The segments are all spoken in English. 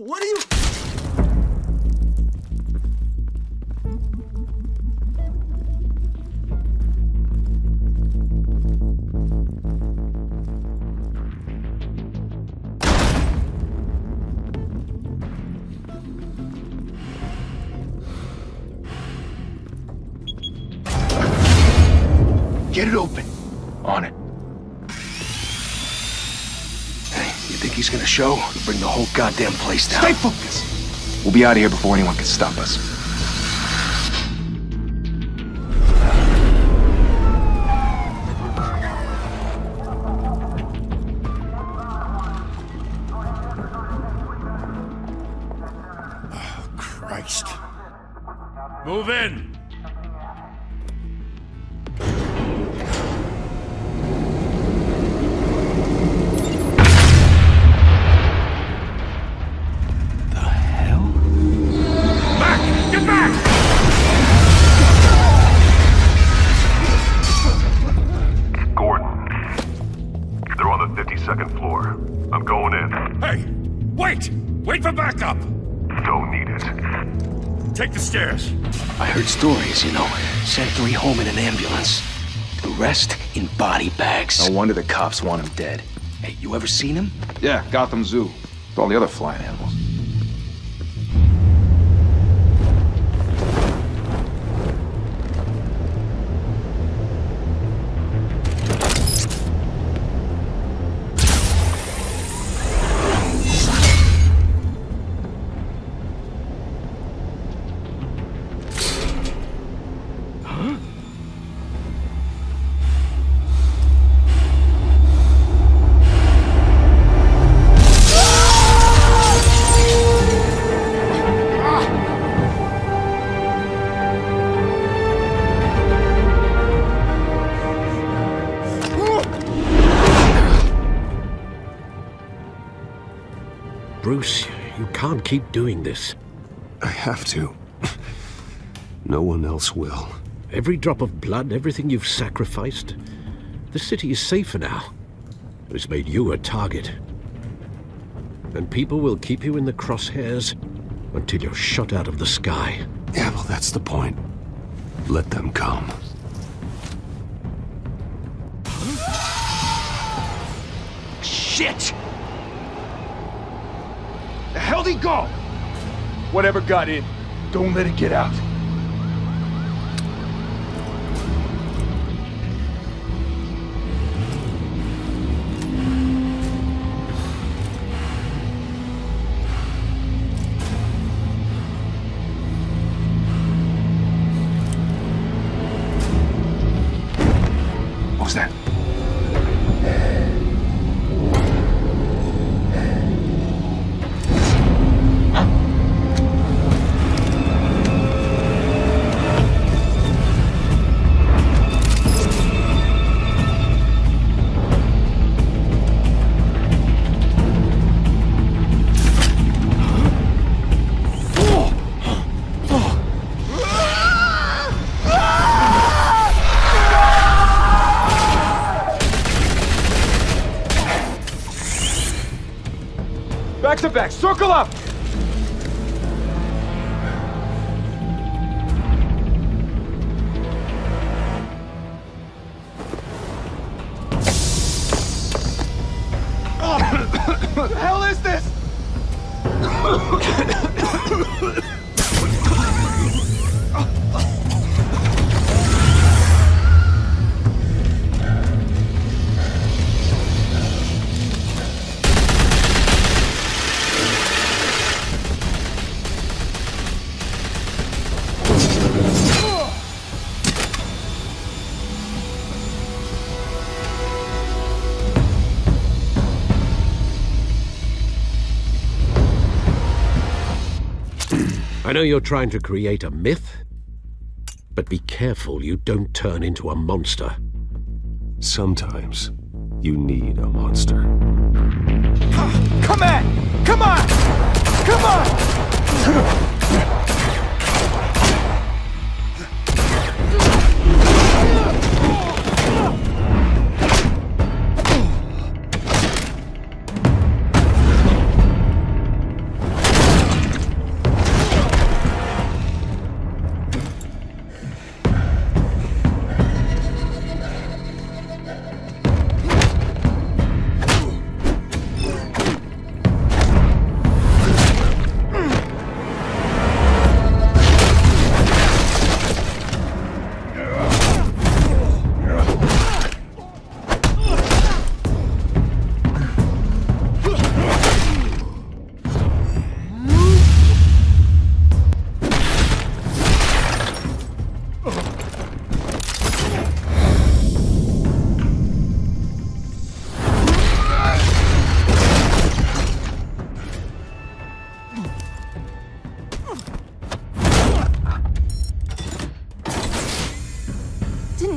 What are you... Get it open. On it. Hey, you think he's gonna show? We'll bring the whole goddamn place down. Stay focused! We'll be out of here before anyone can stop us. Oh, Christ. Move in! Wait for backup! Don't need it. Take the stairs. I heard stories, you know. Sent 3 home in an ambulance. The rest in body bags. No wonder the cops want him dead. Hey, you ever seen him? Yeah, Gotham Zoo. With all the other flying animals. Bruce, you can't keep doing this. I have to. No one else will. Every drop of blood, everything you've sacrificed. The city is safer now. It's made you a target. And people will keep you in the crosshairs until you're shot out of the sky. Yeah, well, that's the point. Let them come. Shit! The hell'd he go? Whatever got in, don't let it get out. What was that? Back to back, circle up! What the hell is this? I know you're trying to create a myth, but be careful you don't turn into a monster. Sometimes you need a monster. Come on! Come on! Come on!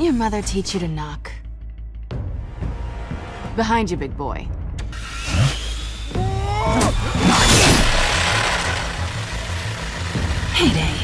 Didn't your mother teach you to knock? Behind you, big boy. Heyday.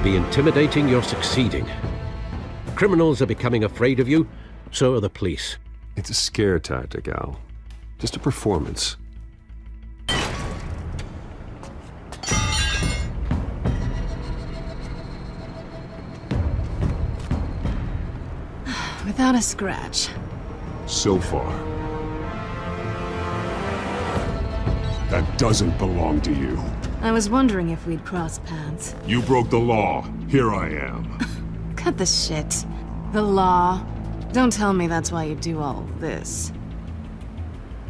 Intimidating, you're succeeding. Criminals are becoming afraid of you, so are the police. It's a scare tactic, Al. Just a performance. Without a scratch. So far. That doesn't belong to you. I was wondering if we'd cross paths. You broke the law. Here I am. Cut the shit. The law. Don't tell me that's why you do all this.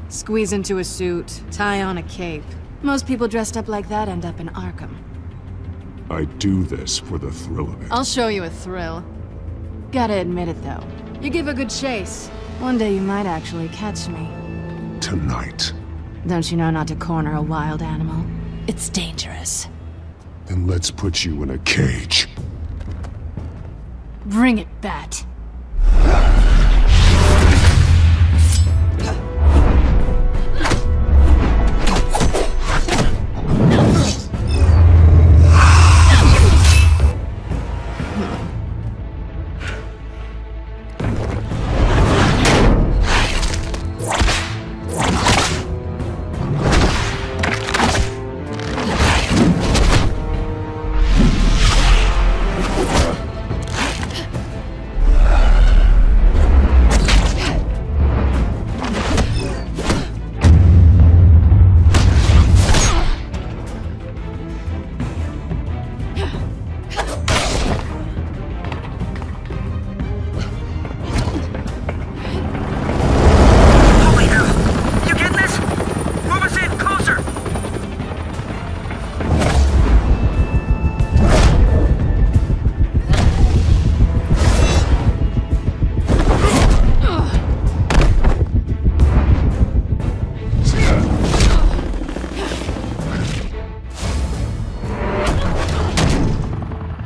Squeeze into a suit, tie on a cape. Most people dressed up like that end up in Arkham. I do this for the thrill of it. I'll show you a thrill. Gotta admit it, though. You give a good chase. One day you might actually catch me. Tonight. Don't you know not to corner a wild animal? It's dangerous. Then let's put you in a cage. Bring it, Bat.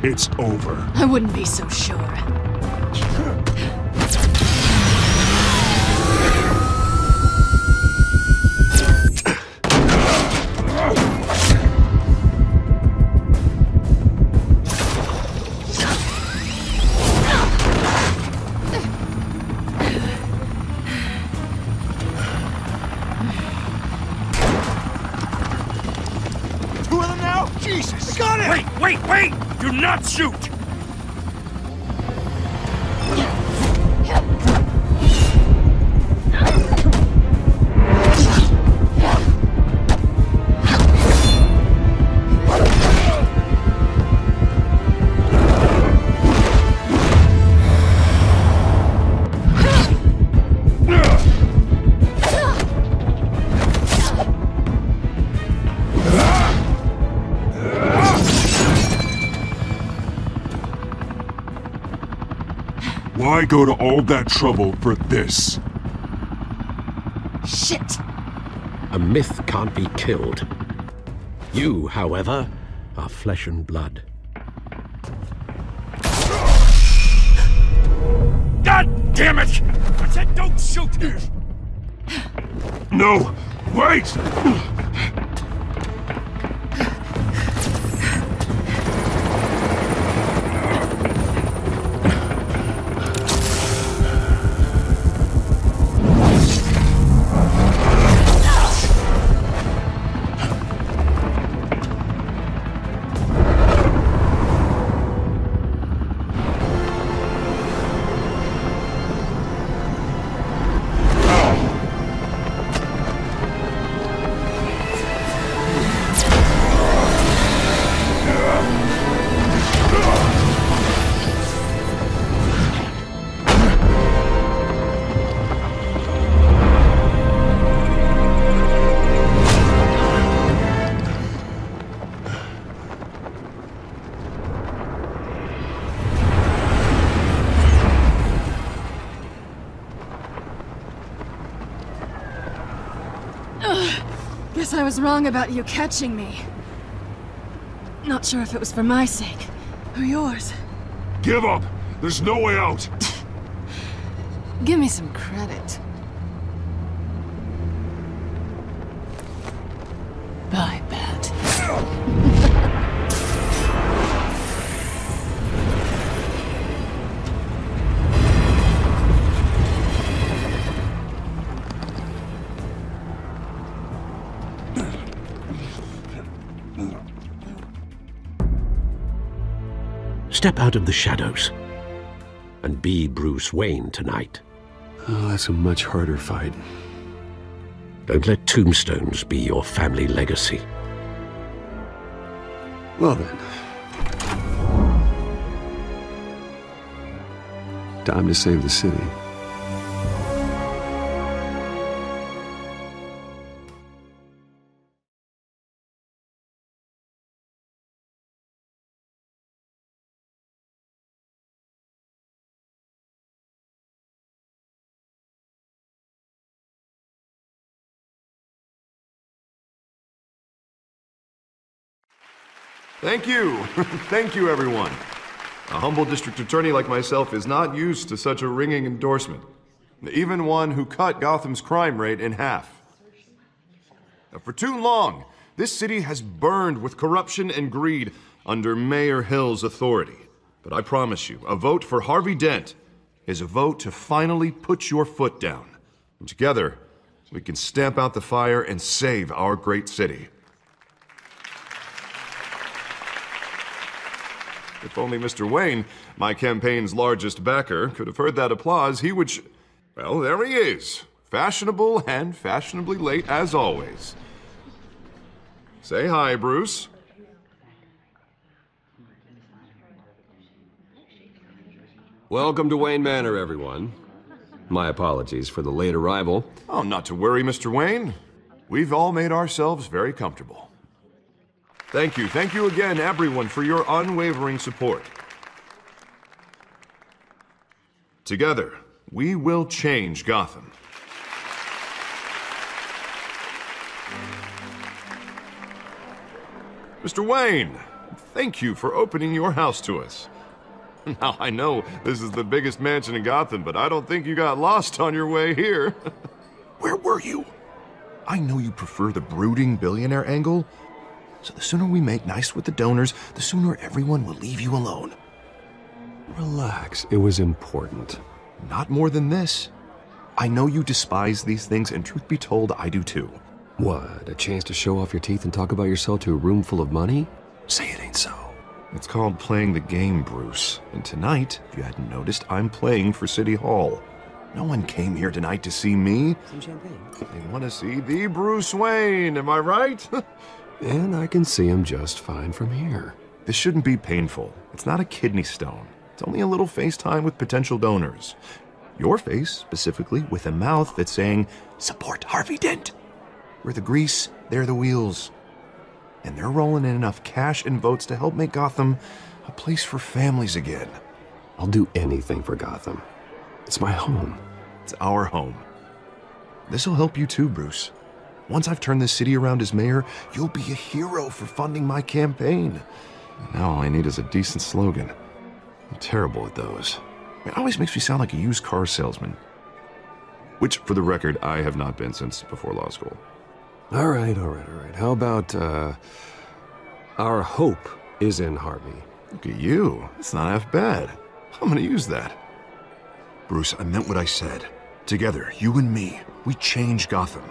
It's over. I wouldn't be so sure. Two of them now? Jesus! Got it! Wait! Do not shoot! Why go to all that trouble for this? Shit! A myth can't be killed. You, however, are flesh and blood. God damn it! I said don't shoot! No! Wait! Guess I was wrong about you catching me. Not sure if it was for my sake, or yours. Give up! There's no way out! Give me some credit. Bye, Bat. Step out of the shadows and be Bruce Wayne tonight. Oh, that's a much harder fight. Don't let tombstones be your family legacy. Well then. Time to save the city. Thank you. Thank you, everyone. A humble district attorney like myself is not used to such a ringing endorsement. Even one who cut Gotham's crime rate in half. For too long, this city has burned with corruption and greed under Mayor Hill's authority. But I promise you, a vote for Harvey Dent is a vote to finally put your foot down. And together, we can stamp out the fire and save our great city. If only Mr. Wayne, my campaign's largest backer, could have heard that applause, he would well, there he is. Fashionable and fashionably late as always. Say hi, Bruce. Welcome to Wayne Manor, everyone. My apologies for the late arrival. Oh, not to worry, Mr. Wayne. We've all made ourselves very comfortable. Thank you again, everyone, for your unwavering support. Together, we will change Gotham. Mr. Wayne, thank you for opening your house to us. Now, I know this is the biggest mansion in Gotham, but I don't think you got lost on your way here. Where were you? I know you prefer the brooding billionaire angle, so the sooner we make nice with the donors, the sooner everyone will leave you alone. Relax, it was important. Not more than this. I know you despise these things, and truth be told, I do too. What, a chance to show off your teeth and talk about yourself to a room full of money? Say it ain't so. It's called playing the game, Bruce. And tonight, if you hadn't noticed, I'm playing for City Hall. No one came here tonight to see me. Some champagne. They want to see the Bruce Wayne, am I right? And I can see him just fine from here. This shouldn't be painful. It's not a kidney stone. It's only a little FaceTime with potential donors. Your face, specifically, with a mouth that's saying, support Harvey Dent. We're the grease, they're the wheels. And they're rolling in enough cash and votes to help make Gotham a place for families again. I'll do anything for Gotham. It's my home. It's our home. This'll help you too, Bruce. Once I've turned this city around as mayor, you'll be a hero for funding my campaign. Now all I need is a decent slogan. I'm terrible at those. It always makes me sound like a used car salesman. Which, for the record, I have not been since before law school. All right. How about, our hope is in Harvey? Look at you. It's not half bad. I'm gonna use that. Bruce, I meant what I said. Together, you and me, we change Gotham.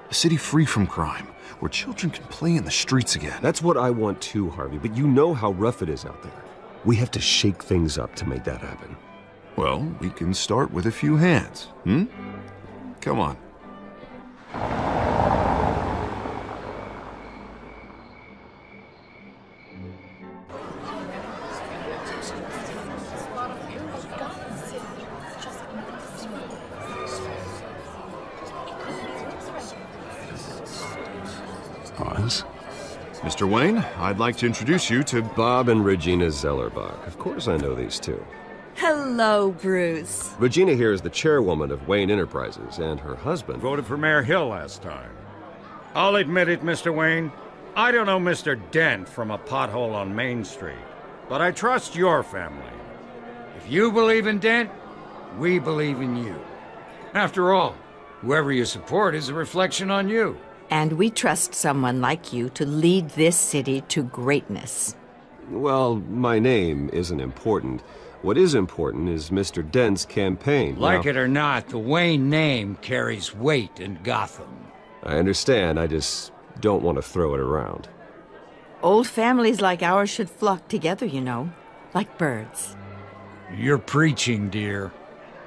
A city free from crime, where children can play in the streets again. That's what I want too, Harvey, but you know how rough it is out there. We have to shake things up to make that happen. Well, we can start with a few hands, Come on. Pause. Mr. Wayne, I'd like to introduce you to Bob and Regina Zellerbach. Of course I know these two. Hello, Bruce. Regina here is the chairwoman of Wayne Enterprises, and her husband... Voted for Mayor Hill last time. I'll admit it, Mr. Wayne. I don't know Mr. Dent from a pothole on Main Street, but I trust your family. If you believe in Dent, we believe in you. After all, whoever you support is a reflection on you. And we trust someone like you to lead this city to greatness. Well, my name isn't important. What is important is Mr. Dent's campaign. Like it or not, the Wayne name carries weight in Gotham. I understand, I just don't want to throw it around. Old families like ours should flock together, you know, like birds. You're preaching, dear.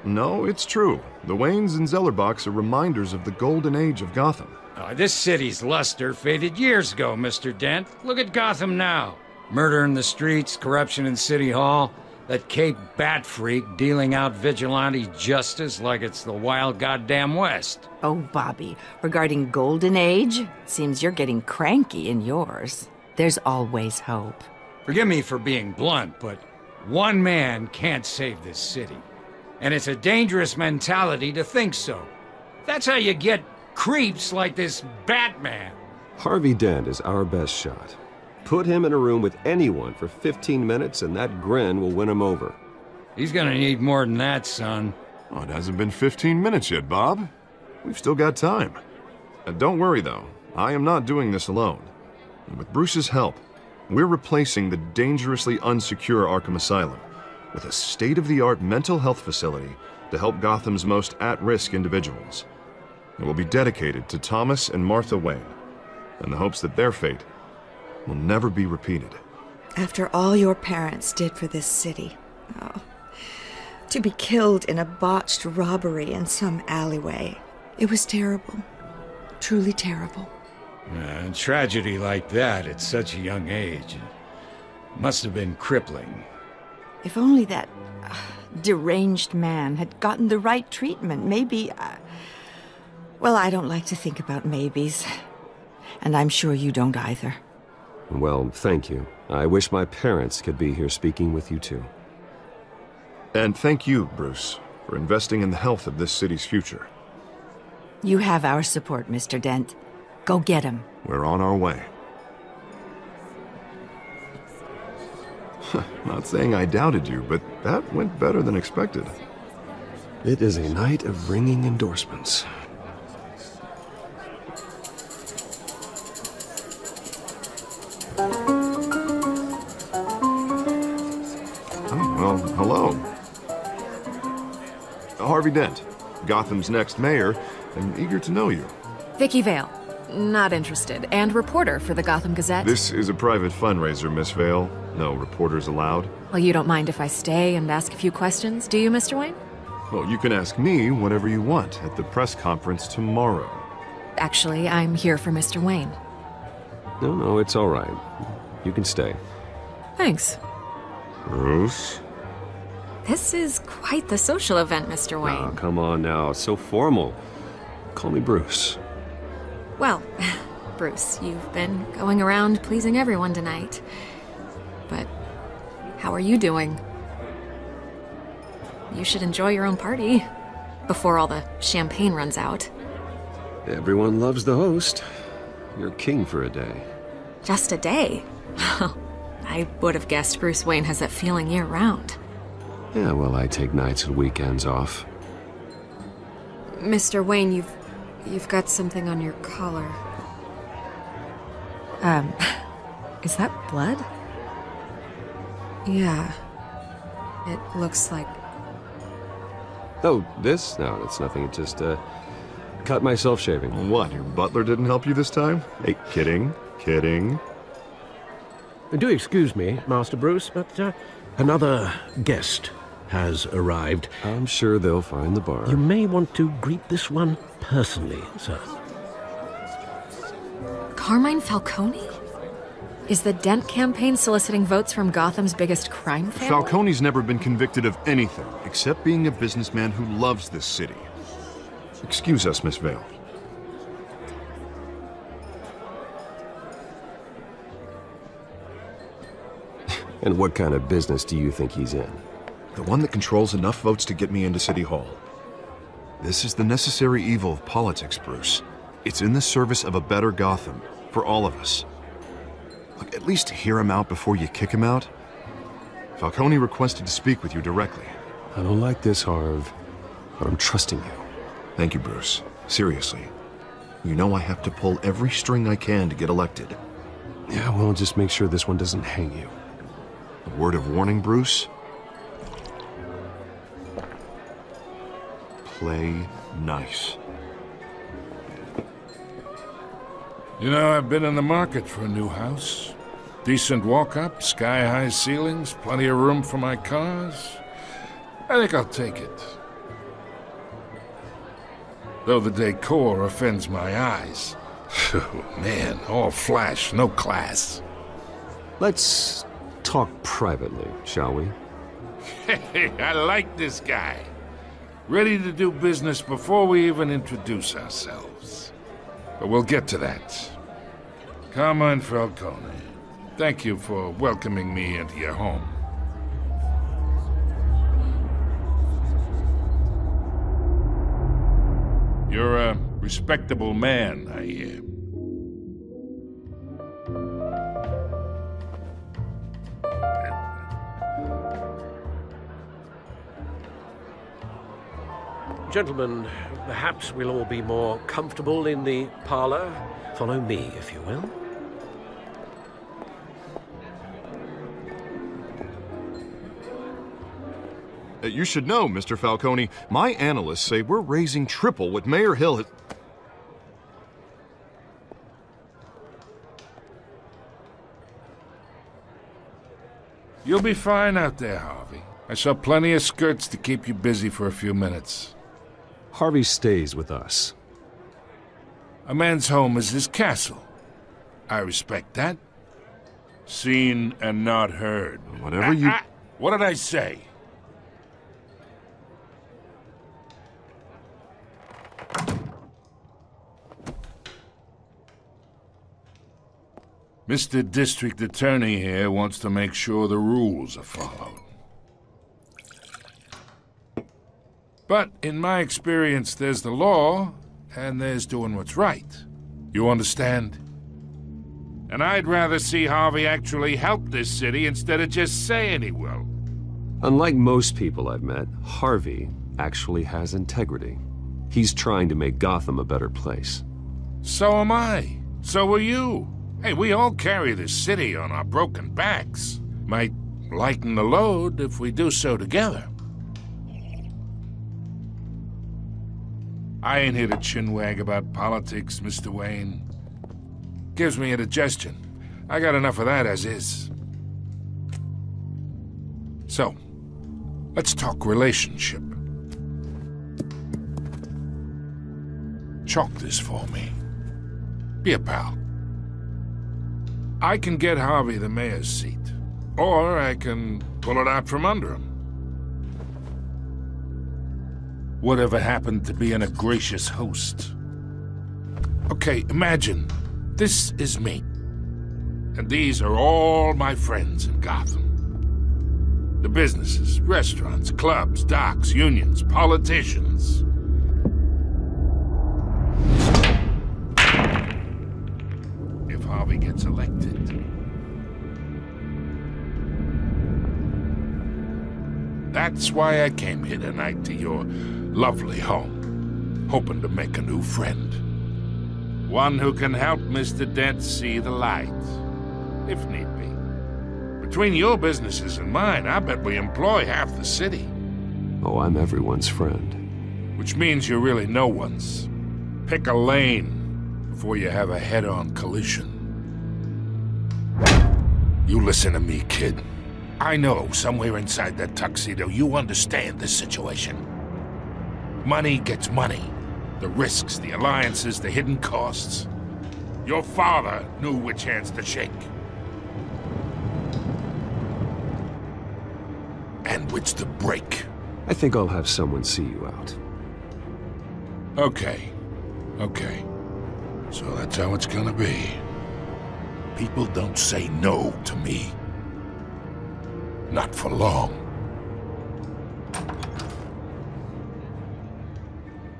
No, it's true. The Waynes and Zellerbachs are reminders of the golden age of Gotham. This city's luster faded years ago, Mr. Dent. Look at Gotham now. Murder in the streets, corruption in City Hall, that Cape Bat freak dealing out vigilante justice like it's the wild goddamn West. Oh, Bobby, regarding Golden Age, seems you're getting cranky in yours. There's always hope. Forgive me for being blunt, but one man can't save this city. And it's a dangerous mentality to think so. That's how you get creeps like this Batman. Harvey Dent is our best shot. Put him in a room with anyone for 15 minutes and that grin will win him over. He's gonna need more than that, son. Oh, it hasn't been 15 minutes yet, Bob. We've still got time. Don't worry, though. I am not doing this alone. And with Bruce's help, we're replacing the dangerously unsecure Arkham Asylum with a state-of-the-art mental health facility to help Gotham's most at-risk individuals. It will be dedicated to Thomas and Martha Wayne, in the hopes that their fate will never be repeated. After all your parents did for this city, to be killed in a botched robbery in some alleyway, it was terrible. Truly terrible. A tragedy like that at such a young age must have been crippling. If only that deranged man had gotten the right treatment, maybe... well, I don't like to think about maybes. And I'm sure you don't either. Well, thank you. I wish my parents could be here speaking with you too. And thank you, Bruce, for investing in the health of this city's future. You have our support, Mr. Dent. Go get him. We're on our way. Not saying I doubted you, but that went better than expected. It is a night of ringing endorsements. Well, hello. Harvey Dent, Gotham's next mayor, and eager to know you. Vicky Vale. Not interested. And reporter for the Gotham Gazette. This is a private fundraiser, Miss Vale. No reporters allowed. Well, you don't mind if I stay and ask a few questions, do you, Mr. Wayne? Well, you can ask me whatever you want at the press conference tomorrow. Actually, I'm here for Mr. Wayne. No, it's all right. You can stay. Thanks. Bruce? This is quite the social event, Mr. Wayne. Oh, come on now. It's so formal. Call me Bruce. Well, Bruce, you've been going around pleasing everyone tonight. But how are you doing? You should enjoy your own party before all the champagne runs out. Everyone loves the host. You're king for a day. Just a day? I would have guessed Bruce Wayne has that feeling year-round. Yeah, well, I take nights and weekends off. Mr. Wayne, you've got something on your collar. Is that blood? Yeah. It looks like... Oh, this? No, it's nothing. It just, cut myself shaving. What, your butler didn't help you this time? Hey, kidding. Do excuse me, Master Bruce, but another guest has arrived. I'm sure they'll find the bar. You may want to greet this one personally, sir. Carmine Falcone? Is the Dent campaign soliciting votes from Gotham's biggest crime family? Falcone's never been convicted of anything except being a businessman who loves this city. Excuse us, Miss Vale. And what kind of business do you think he's in? The one that controls enough votes to get me into City Hall. This is the necessary evil of politics, Bruce. It's in the service of a better Gotham, for all of us. Look, at least hear him out before you kick him out. Falcone requested to speak with you directly. I don't like this, Harv, but I'm trusting you. Thank you, Bruce. Seriously. You know I have to pull every string I can to get elected. Yeah, well, just make sure this one doesn't hang you. A word of warning, Bruce? Play nice. You know, I've been in the market for a new house. Decent walk-up, sky-high ceilings, plenty of room for my cars. I think I'll take it. Though the decor offends my eyes. Oh, man, all flash, no class. Let's talk privately, shall we? Hey, I like this guy. Ready to do business before we even introduce ourselves. But we'll get to that. Carmine Falcone, thank you for welcoming me into your home. You're a respectable man, I hear. Gentlemen, perhaps we'll all be more comfortable in the parlor. Follow me, if you will. You should know, Mr. Falcone, my analysts say we're raising triple what Mayor Hill has... You'll be fine out there, Harvey. I saw plenty of skirts to keep you busy for a few minutes. Harvey stays with us. A man's home is his castle. I respect that. Seen and not heard. Whatever you... What did I say? Mr. District Attorney here wants to make sure the rules are followed. But in my experience, there's the law, and there's doing what's right. You understand? And I'd rather see Harvey actually help this city instead of just saying he will. Unlike most people I've met, Harvey actually has integrity. He's trying to make Gotham a better place. So am I. So are you. Hey, we all carry this city on our broken backs. Might lighten the load if we do so together. I ain't here to chinwag about politics, Mr. Wayne. Gives me indigestion. I got enough of that as is. So, let's talk relationship. Chalk this for me. Be a pal. I can get Harvey the mayor's seat, or I can pull it out from under him. Whatever happened to being a gracious host? Okay, imagine, this is me. And these are all my friends in Gotham. The businesses, restaurants, clubs, docks, unions, politicians. If Harvey gets elected, that's why I came here tonight to your lovely home, hoping to make a new friend. One who can help Mr. Dent see the light, if need be. Between your businesses and mine, I bet we employ half the city. Oh, I'm everyone's friend. Which means you're really no one's. Pick a lane before you have a head-on collision. You listen to me, kid. I know somewhere inside that tuxedo you understand this situation. Money gets money. The risks, the alliances, the hidden costs. Your father knew which hands to shake. And which to break. I think I'll have someone see you out. Okay. Okay. So that's how it's gonna be. People don't say no to me. Not for long.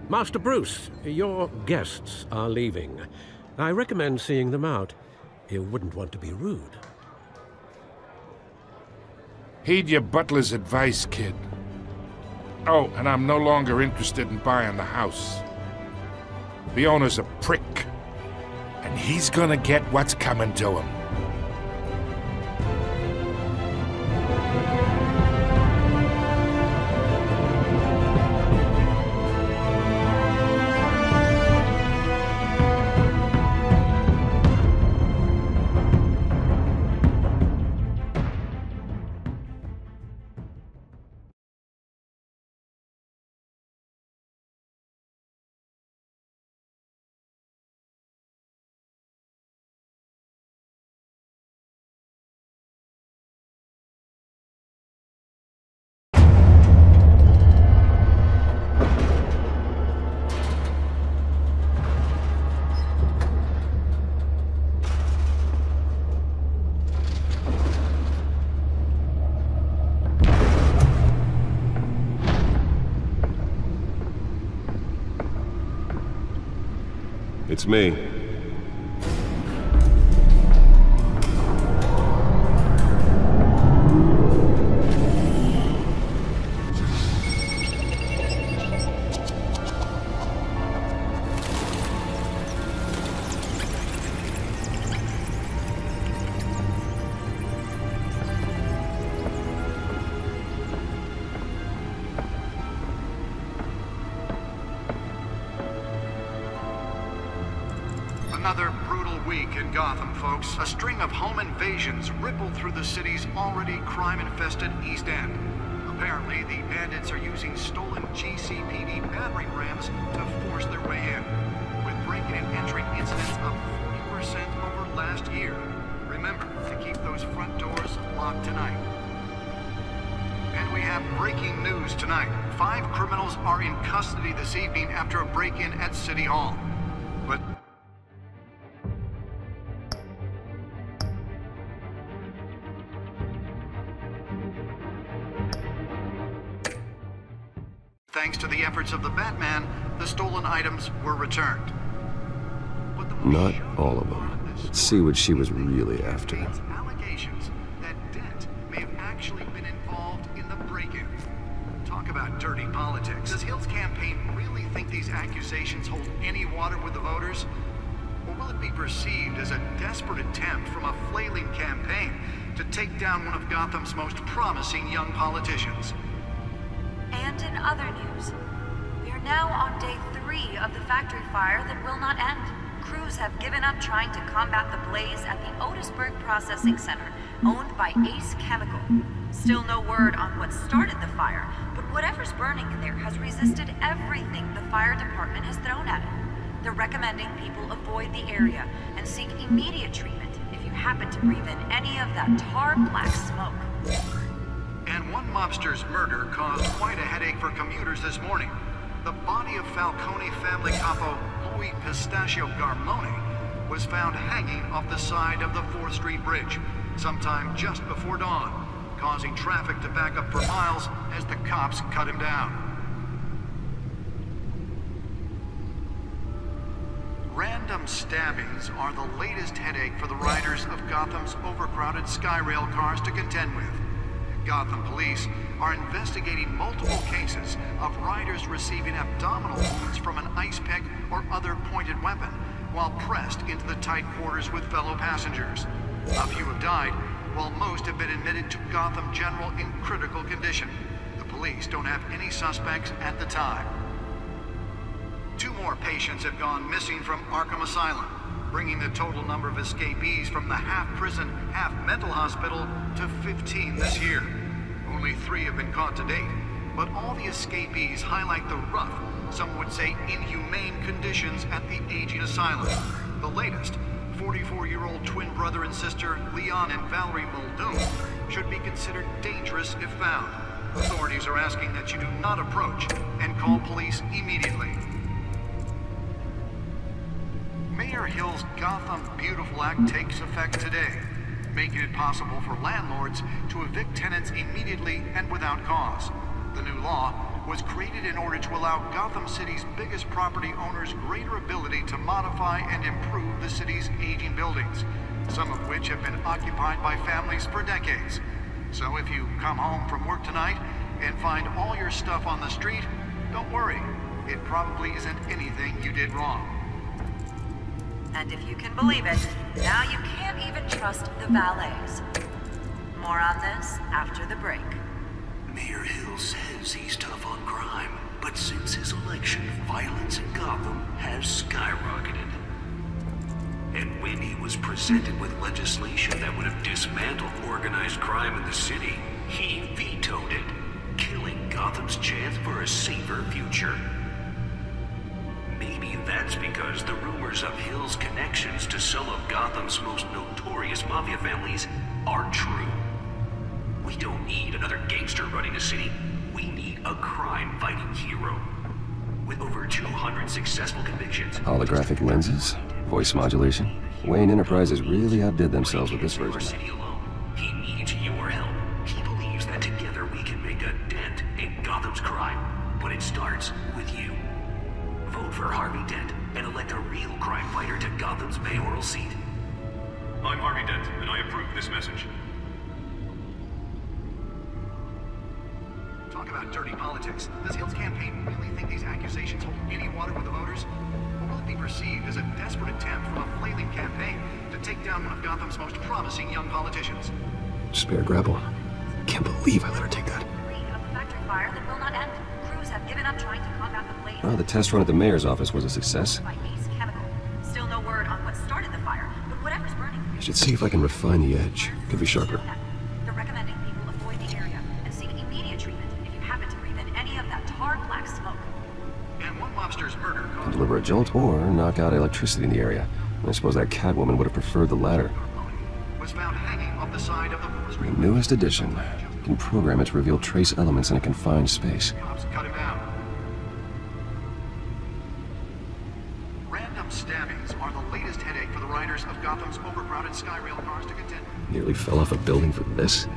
Master Bruce, your guests are leaving. I recommend seeing them out. You wouldn't want to be rude. Heed your butler's advice, kid. Oh, and I'm no longer interested in buying the house. The owner's a prick, and he's gonna get what's coming to him. It's me. Another brutal week in Gotham, folks. A string of home invasions rippled through the city's already crime-infested East End. Apparently, the bandits are using stolen GCPD battering rams to force their way in, with breaking and entering incidents up 40% over last year. Remember to keep those front doors locked tonight. And we have breaking news tonight. 5 criminals are in custody this evening after a break-in at City Hall. But thanks to the efforts of the Batman, the stolen items were returned. Not all of them. Let's see what she was really after. Allegations that Dent may have actually been involved in the break-in. Talk about dirty politics. Does Hill's campaign really think these accusations hold any water with the voters? Or will it be perceived as a desperate attempt from a flailing campaign to take down one of Gotham's most promising young politicians? And in other news, we are now on day 3 of the factory fire that will not end. Crews have given up trying to combat the blaze at the Otisburg Processing Center, owned by Ace Chemical. Still no word on what started the fire, but whatever's burning in there has resisted everything the fire department has thrown at it. They're recommending people avoid the area and seek immediate treatment if you happen to breathe in any of that tar black smoke. And one mobster's murder caused quite a headache for commuters this morning. The body of Falcone family capo Louis Pistachio Garmone was found hanging off the side of the 4th Street Bridge sometime just before dawn, causing traffic to back up for miles as the cops cut him down. Random stabbings are the latest headache for the riders of Gotham's overcrowded Skyrail cars to contend with. Gotham police are investigating multiple cases of riders receiving abdominal wounds from an ice pick or other pointed weapon while pressed into the tight quarters with fellow passengers. A few have died, while most have been admitted to Gotham General in critical condition. The police don't have any suspects at the time. 2 more patients have gone missing from Arkham Asylum, bringing the total number of escapees from the half-prison, half-mental hospital to 15 this year. Only 3 have been caught to date, but all the escapees highlight the rough, some would say inhumane conditions at the aging asylum. The latest, 44-year-old twin brother and sister Leon and Valerie Muldoon, should be considered dangerous if found. Authorities are asking that you do not approach and call police immediately. Mayor Hill's Gotham Beautiful Act takes effect today, making it possible for landlords to evict tenants immediately and without cause. The new law was created in order to allow Gotham City's biggest property owners greater ability to modify and improve the city's aging buildings, some of which have been occupied by families for decades. So if you come home from work tonight and find all your stuff on the street, don't worry. It probably isn't anything you did wrong. And if you can believe it, now you can't even trust the valets. More on this after the break. Mayor Hill says he's tough on crime, but since his election, violence in Gotham has skyrocketed. And when he was presented with legislation that would have dismantled organized crime in the city, he vetoed it, killing Gotham's chance for a safer future. Maybe that's because the rumors of Hill's connections to some of Gotham's most notorious mafia families are true. We don't need another gangster running the city. We need a crime-fighting hero. With over 200 successful convictions... Holographic lenses? Voice modulation? Wayne Enterprises really outdid themselves with this version. He needs your help. He believes that together we can make a dent in Gotham's crime. But it starts with you. Vote for Harvey Dent and elect a real crime fighter to Gotham's mayoral seat. I'm Harvey Dent, and I approve this message. Talk about dirty politics. Does Hill's campaign really think these accusations hold any water with the voters? Or will it be perceived as a desperate attempt from a flailing campaign to take down one of Gotham's most promising young politicians? Spare grapple. Can't believe I let her take that. Of the factory fire that will not end. Crews have given up trying to combat the blaze. Well, the test run at the mayor's office was a success. By Ace Chemical. Still no word on what started the fire, but whatever's burning. I should see if I can refine the edge. Could be sharper. They're recommending people avoid the area and seek immediate treatment if you happen to breathe in any of that tarred black smoke. And one mobster's murder Can deliver a jolt or knock out electricity in the area. I suppose that Catwoman would have preferred the latter. was found hanging off the side of the... The newest addition. Can program it to reveal trace elements in a confined space. Cops cut him down. Random stabbings are the latest headache for the riders of Gotham's overcrowded Skyrail cars to contend with. Nearly fell off a building for this. From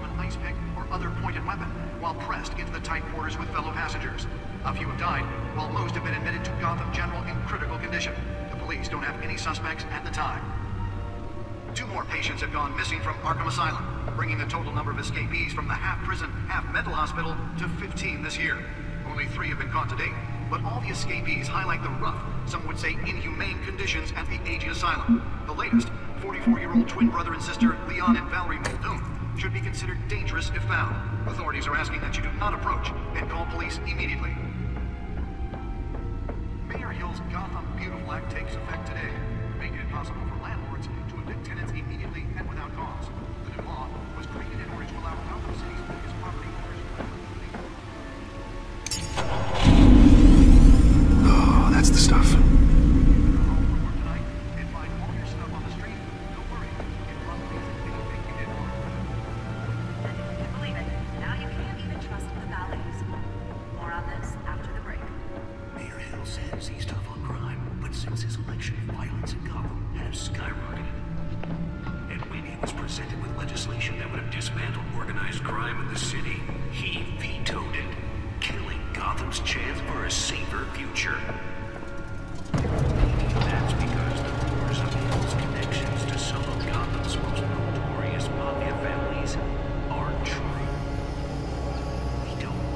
an ice pick or other pointed weapon while pressed into the tight quarters with fellow passengers. A few have died, while most have been admitted to Gotham General in critical condition. The police don't have any suspects at the time. 2 more patients have gone missing from Arkham Asylum, bringing the total number of escapees from the half-prison, half-mental hospital to 15 this year. Only 3 have been caught to date, but all the escapees highlight the rough, some would say inhumane conditions at the aging asylum. The latest, 44-year-old twin brother and sister Leon and Valerie Muldoon, should be considered dangerous if found. Authorities are asking that you do not approach and call police immediately. Mayor Hill's Gotham Beautiful Act takes effect today, making it possible for landlords to evict tenants immediately and without cause. The new law was created in order to allow Gotham City's biggest property owners... Oh, that's the stuff.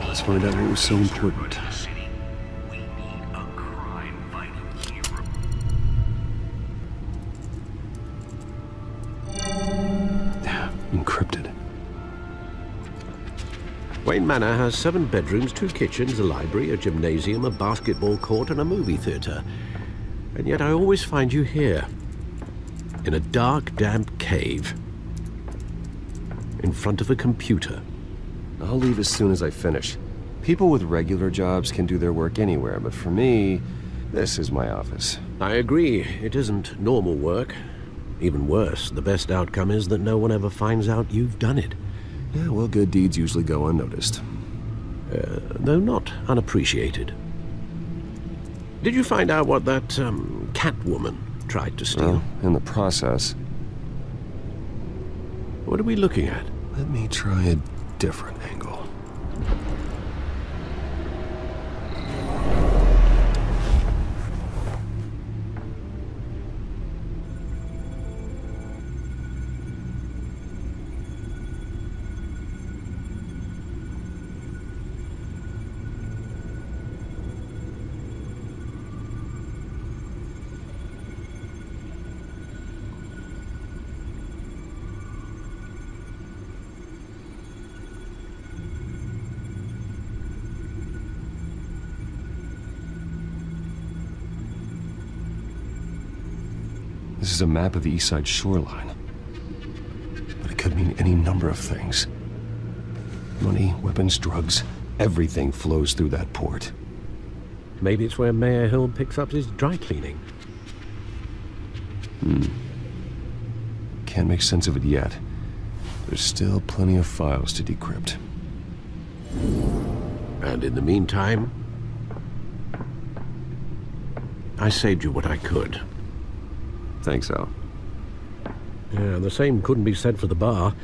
Let's find out what was so important. Encrypted. Wayne Manor has 7 bedrooms, 2 kitchens, a library, a gymnasium, a basketball court, and a movie theater. And yet I always find you here, in a dark, damp cave, in front of a computer. I'll leave as soon as I finish. People with regular jobs can do their work anywhere, but for me, this is my office. I agree. It isn't normal work. Even worse, the best outcome is that no one ever finds out you've done it. Yeah, well, good deeds usually go unnoticed. Though not unappreciated. Did you find out what that, Catwoman tried to steal? Well, in the process. What are we looking at? Let me try a different angle. This is a map of the East Side shoreline. But it could mean any number of things. Money, weapons, drugs, everything flows through that port. Maybe it's where Mayor Hill picks up his dry cleaning. Can't make sense of it yet. There's still plenty of files to decrypt. And in the meantime, I saved you what I could. Thanks, Al. Yeah, the same couldn't be said for the bar.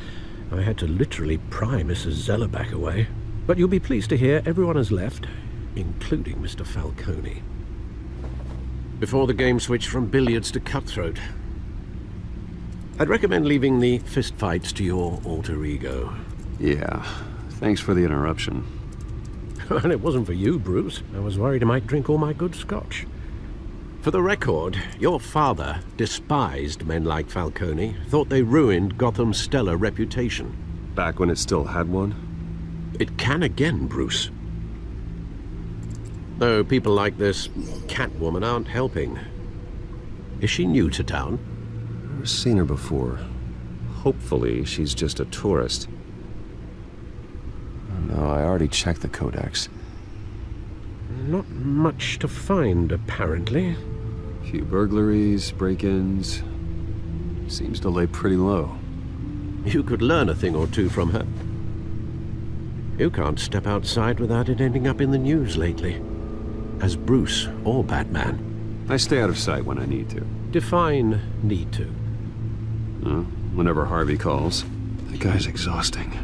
I had to literally pry Mrs. Zeller back away. But you'll be pleased to hear everyone has left, including Mr. Falcone. Before the game switched from billiards to cutthroat. I'd recommend leaving the fistfights to your alter ego. Yeah, thanks for the interruption. And it wasn't for you, Bruce. I was worried I might drink all my good scotch. For the record, your father despised men like Falcone, thought they ruined Gotham's stellar reputation. Back when it still had one? It can again, Bruce. Though people like this Catwoman aren't helping. Is she new to town? I've seen her before. Hopefully, she's just a tourist. No, I already checked the codex. Not much to find, apparently. Few burglaries, break-ins. Seems to lay pretty low. You could learn a thing or two from her. You can't step outside without it ending up in the news lately. As Bruce or Batman. I stay out of sight when I need to. Define need to. Whenever Harvey calls. That guy's exhausting.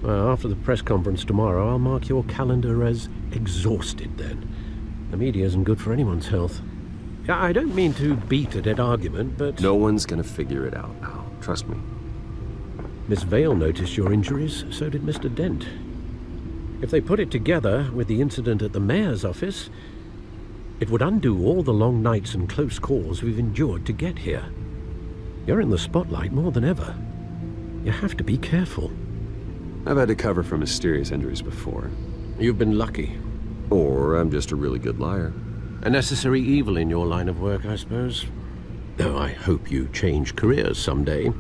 Well, after the press conference tomorrow, I'll mark your calendar as exhausted then. The media isn't good for anyone's health. I don't mean to beat a dead argument, but... No one's gonna figure it out now. Trust me. Miss Vale noticed your injuries, so did Mr. Dent. If they put it together with the incident at the mayor's office, it would undo all the long nights and close calls we've endured to get here. You're in the spotlight more than ever. You have to be careful. I've had to cover for mysterious injuries before. You've been lucky. Or I'm just a really good liar. A necessary evil in your line of work, I suppose. Though I hope you change careers someday.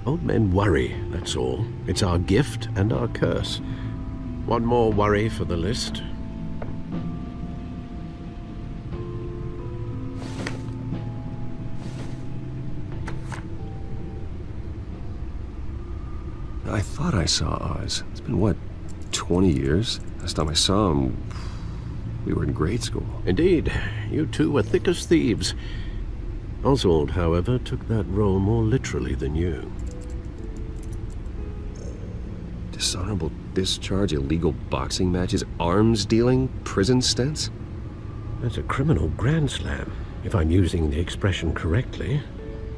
Old men worry, that's all. It's our gift and our curse. One more worry for the list. I thought I saw Oz. It's been, what, 20 years? Last time I saw him, we were in grade school. Indeed. You two were thick as thieves. Oswald, however, took that role more literally than you. Dishonorable discharge, illegal boxing matches, arms dealing, prison stints? That's a criminal grand slam, if I'm using the expression correctly.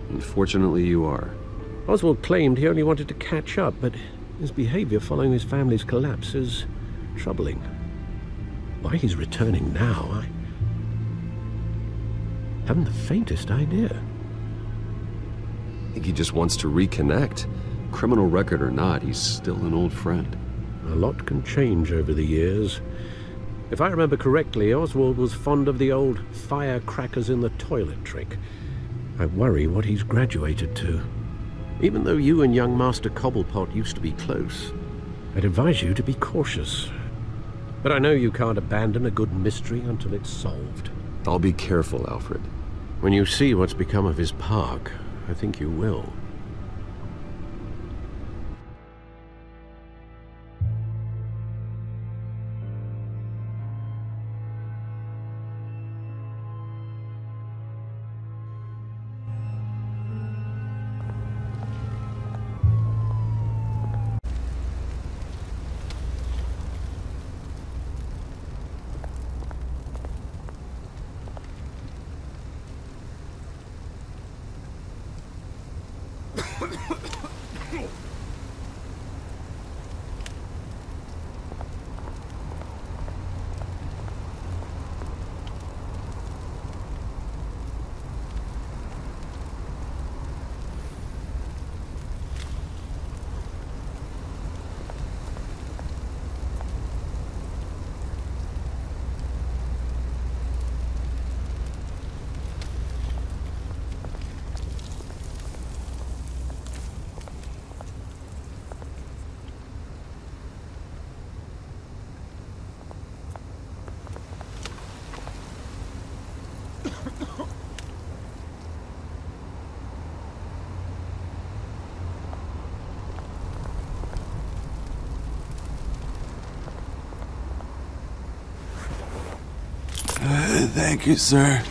Unfortunately, you are. Oswald claimed he only wanted to catch up, but his behavior following his family's collapse is troubling. Why he's returning now, I haven't the faintest idea. I think he just wants to reconnect. Criminal record or not, he's still an old friend. A lot can change over the years. If I remember correctly, Oswald was fond of the old firecrackers in the toilet trick. I worry what he's graduated to. Even though you and young Master Cobblepot used to be close, I'd advise you to be cautious. But I know you can't abandon a good mystery until it's solved. I'll be careful, Alfred. When you see what's become of his park, I think you will. Thank you, sir.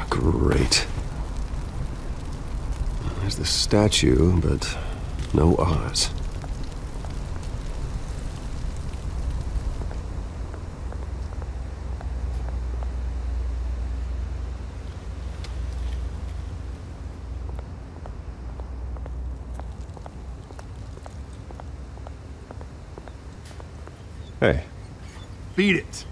Great. There's the statue, but no Oz. Hey. Beat it.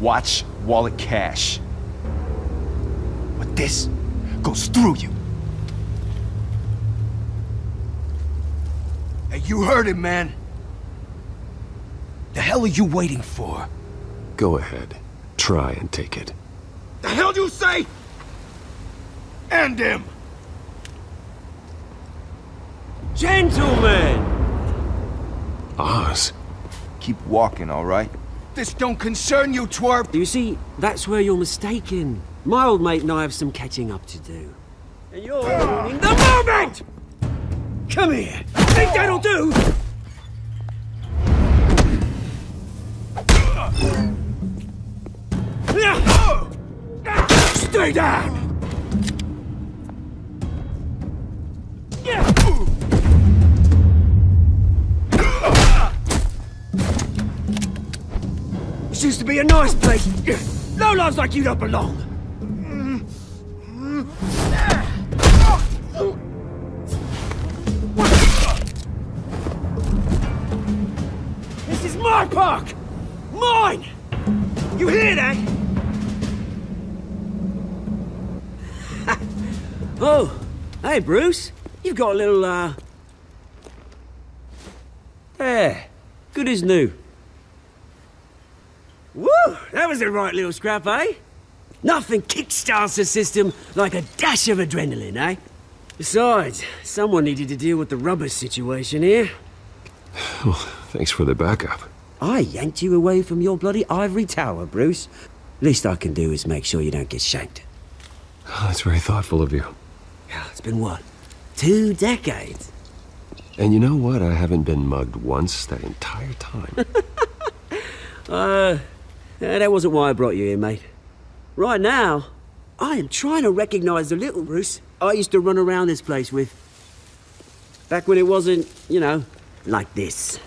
Watch wallet cash. But this goes through you. Hey, you heard it, man. The hell are you waiting for? Go ahead. Try and take it. The hell you say? End him! Gentlemen! Oz. Keep walking, all right? This don't concern you, twerp! You see, that's where you're mistaken. My old mate and I have some catching up to do. And you're ruining the moment! Come here! Think that'll do? Stay down! This used to be a nice place. Lowlifes like you don't belong. This is my park! Mine! You hear that? Oh, hey Bruce. You've got a little, There. Good as new. Woo! That was a right little scrap, eh? Nothing kickstarts the system like a dash of adrenaline, eh? Besides, someone needed to deal with the rubber situation here. Well, thanks for the backup. I yanked you away from your bloody ivory tower, Bruce. Least I can do is make sure you don't get shanked. Oh, that's very thoughtful of you. Yeah, it's been what? 2 decades? And you know what? I haven't been mugged once that entire time. That wasn't why I brought you here, mate. Right now, I am trying to recognize the little Bruce I used to run around this place with. Back when it wasn't, you know, like this.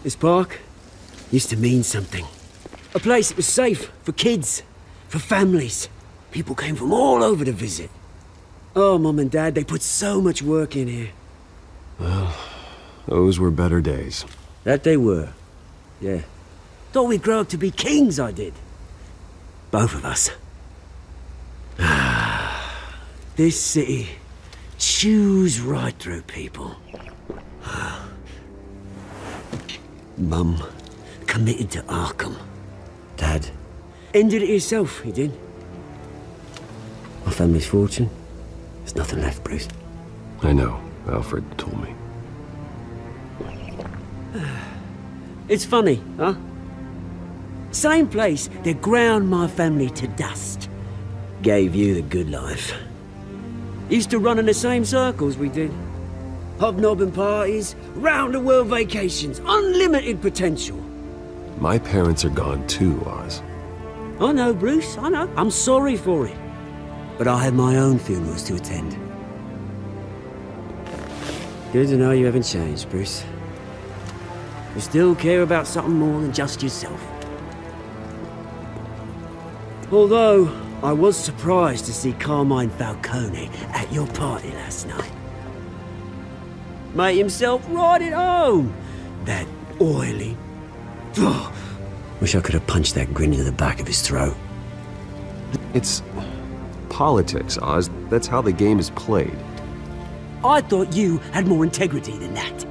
This park used to mean something. A place that was safe for kids, for families. People came from all over to visit. Oh, Mum and Dad, they put so much work in here. Well, those were better days. That they were. Yeah. Thought we'd grow up to be kings, I did. Both of us. This city chews right through people. Mum committed to Arkham. Dad ended it himself, he did. My family's fortune. There's nothing left, Bruce. I know. Alfred told me. It's funny, huh? Same place that ground my family to dust. Gave you the good life. Used to run in the same circles we did. Hobnobbing parties, round-the-world vacations, unlimited potential. My parents are gone too, Oz. I know, Bruce, I know. I'm sorry for it. But I have my own funerals to attend. Good to know you haven't changed, Bruce. You still care about something more than just yourself. Although, I was surprised to see Carmine Falcone at your party last night. Made himself right at home. That oily... Oh, wish I could have punched that grin into the back of his throat. It's politics, Oz. That's how the game is played. I thought you had more integrity than that.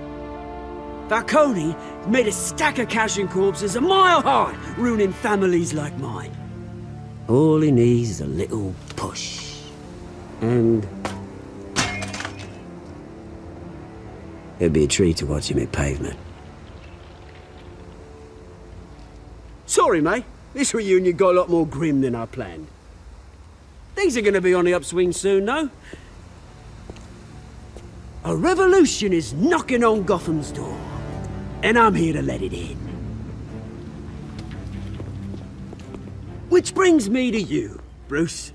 Falcone made a stack of cash and corpses a mile high, ruining families like mine. All he needs is a little push. And... it'd be a treat to watch him hit pavement. Sorry, mate. This reunion got a lot more grim than I planned. Things are gonna be on the upswing soon, though. A revolution is knocking on Gotham's door. And I'm here to let it in. Which brings me to you, Bruce.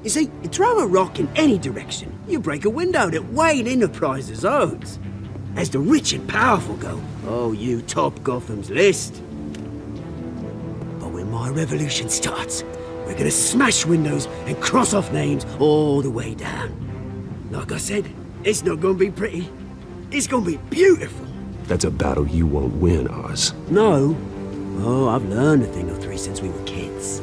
You see, you throw a rock in any direction, you break a window that Wayne Enterprises owns. As the rich and powerful go, oh, you top Gotham's list. But when my revolution starts, we're gonna smash windows and cross off names all the way down. Like I said, it's not gonna be pretty. It's gonna be beautiful. That's a battle you won't win, Oz. No. Oh, I've learned a thing or three since we were kids.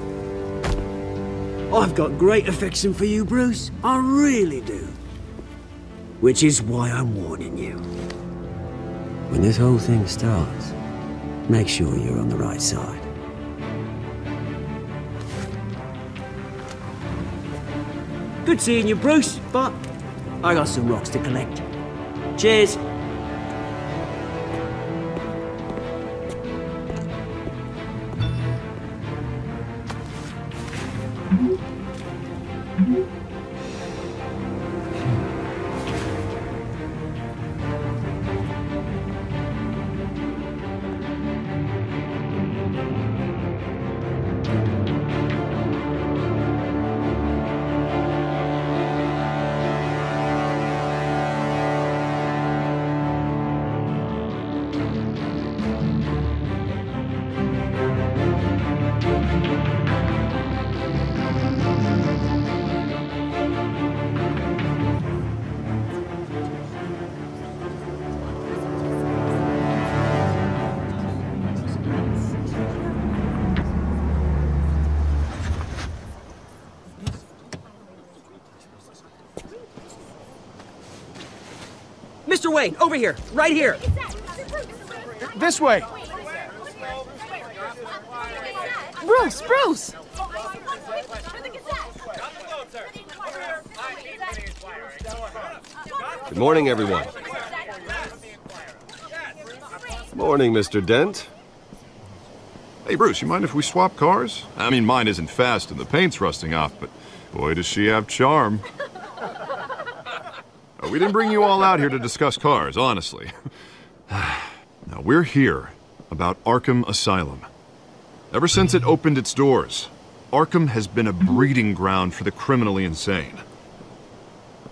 I've got great affection for you, Bruce. I really do. Which is why I'm warning you. When this whole thing starts, make sure you're on the right side. Good seeing you, Bruce, but I got some rocks to collect. Cheers. Mr. Wayne, over here, right here. This way. Bruce! Good morning, everyone. Morning, Mr. Dent. Hey, Bruce, you mind if we swap cars? I mean, mine isn't fast and the paint's rusting off, but boy, does she have charm. We didn't bring you all out here to discuss cars, honestly. Now, we're here about Arkham Asylum. Ever since it opened its doors, Arkham has been a breeding ground for the criminally insane.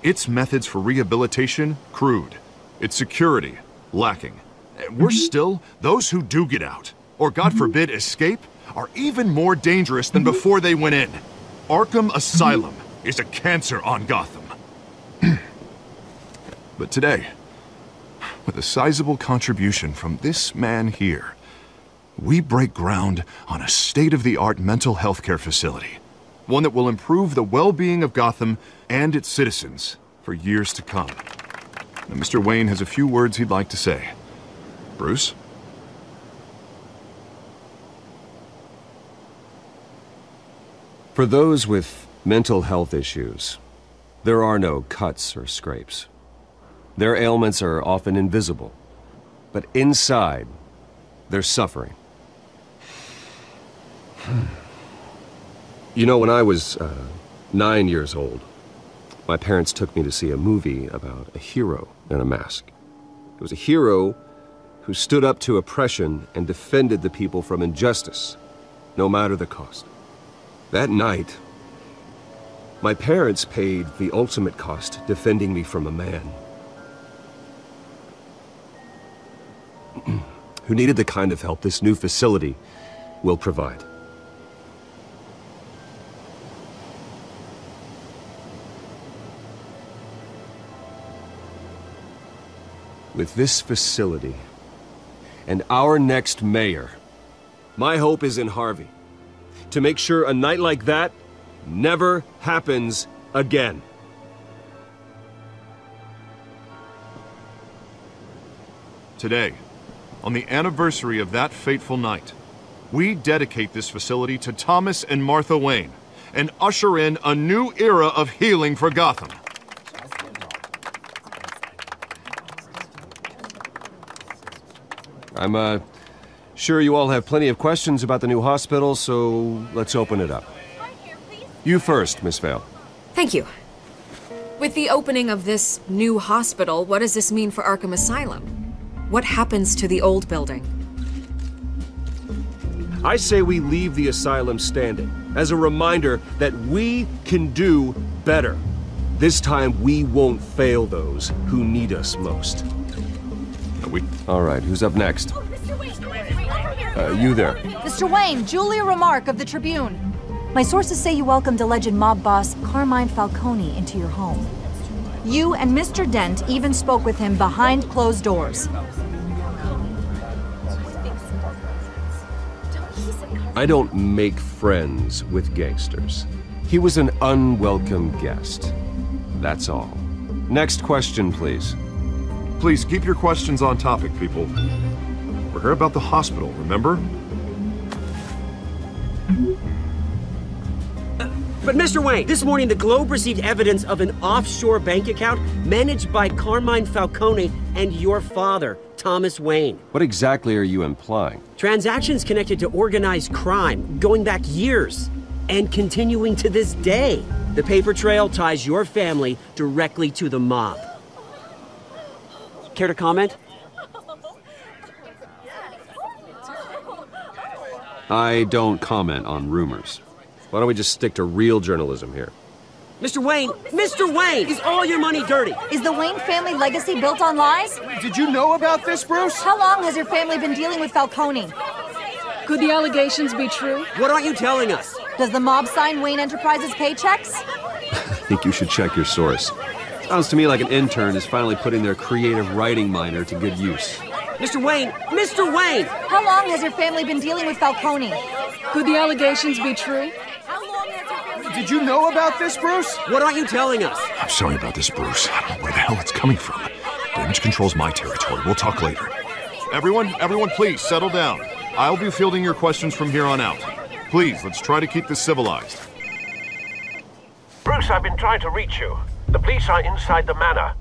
Its methods for rehabilitation, crude. Its security, lacking. And worse still, those who do get out, or God forbid escape, are even more dangerous than before they went in. Arkham Asylum is a cancer on Gotham. But today, with a sizable contribution from this man here, we break ground on a state-of-the-art mental health care facility. One that will improve the well-being of Gotham and its citizens for years to come. Now, Mr. Wayne has a few words he'd like to say. Bruce? For those with mental health issues, there are no cuts or scrapes. Their ailments are often invisible, but inside, they're suffering. You know, when I was 9 years old, my parents took me to see a movie about a hero in a mask. It was a hero who stood up to oppression and defended the people from injustice, no matter the cost. That night, my parents paid the ultimate cost defending me from a man who needed the kind of help this new facility will provide. With this facility and our next mayor, my hope is in Harvey, to make sure a night like that never happens again. Today, on the anniversary of that fateful night, we dedicate this facility to Thomas and Martha Wayne and usher in a new era of healing for Gotham. I'm sure you all have plenty of questions about the new hospital, so let's open it up. You first, Miss Vale. Thank you. With the opening of this new hospital, what does this mean for Arkham Asylum? What happens to the old building? I say we leave the asylum standing, as a reminder that we can do better. This time we won't fail those who need us most. All right, who's up next? You there. Mr. Wayne, Julia Remark of the Tribune. My sources say you welcomed alleged mob boss Carmine Falcone into your home. You and Mr. Dent even spoke with him behind closed doors. I don't make friends with gangsters. He was an unwelcome guest. That's all. Next question, please. Please, keep your questions on topic, people. We're here about the hospital, remember? But Mr. Wayne, this morning the Globe received evidence of an offshore bank account managed by Carmine Falcone and your father, Thomas Wayne. What exactly are you implying? Transactions connected to organized crime, going back years, and continuing to this day. The paper trail ties your family directly to the mob. Care to comment? I don't comment on rumors. Why don't we just stick to real journalism here? Mr. Wayne, is all your money dirty? Is the Wayne family legacy built on lies? Did you know about this, Bruce? How long has your family been dealing with Falcone? Could the allegations be true? What aren't you telling us? Does the mob sign Wayne Enterprises paychecks? I think you should check your source. Sounds to me like an intern is finally putting their creative writing minor to good use. Mr. Wayne! How long has your family been dealing with Falcone? Could the allegations be true? Did you know about this, Bruce? What aren't you telling us? I'm sorry about this, Bruce. I don't know where the hell it's coming from. Damage control's my territory. We'll talk later. Everyone, please, settle down. I'll be fielding your questions from here on out. Please, let's try to keep this civilized. Bruce, I've been trying to reach you. The police are inside the manor.